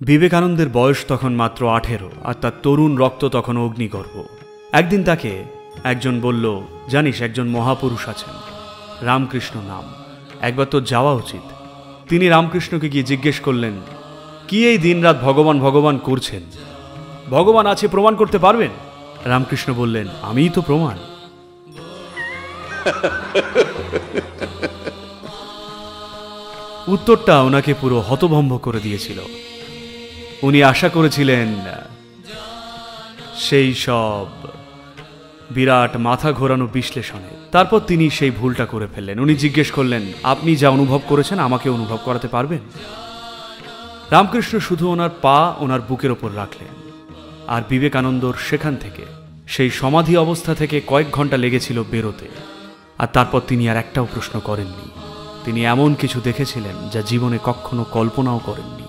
বিবেকানন্দের বয়স তখন মাত্র 18 আর তার তরুণ রক্ত তখন অগ্নিগর্ভ। একদিন তাকে একজন বলল, জানিস একজন মহাপুরুষ আছেন, রামকৃষ্ণ নাম, একবার তোর যাওয়া উচিত। তিনি রামকৃষ্ণকে গিয়ে জিজ্ঞেস করলেন, কি এই দিনরাত ভগবান ভগবান করছেন? ভগবান আছে প্রমাণ করতে পারবেন? রামকৃষ্ণ বললেন, আমিই তো প্রমাণ। উত্তরটা ওনাকে পুরো হতভম্ব করে দিয়েছিল। উনি আশা করেছিলেন সেই সব বিরাট মাথা ঘোরানো বিশ্লেষণে। তারপর তিনি সেই ভুলটা করে ফেললেন। উনি জিজ্ঞেস করলেন, আপনি যা অনুভব করেছেন আমাকে অনুভব করাতে পারবেন? রামকৃষ্ণ শুধু ওনার পা ওনার বুকের ওপর রাখলেন, আর বিবেকানন্দর সেখান থেকে, সেই সমাধি অবস্থা থেকে কয়েক ঘন্টা লেগেছিল বেরোতে। আর তারপর তিনি আর একটাও প্রশ্ন করেননি। তিনি এমন কিছু দেখেছিলেন যা জীবনে কখনো কল্পনাও করেননি।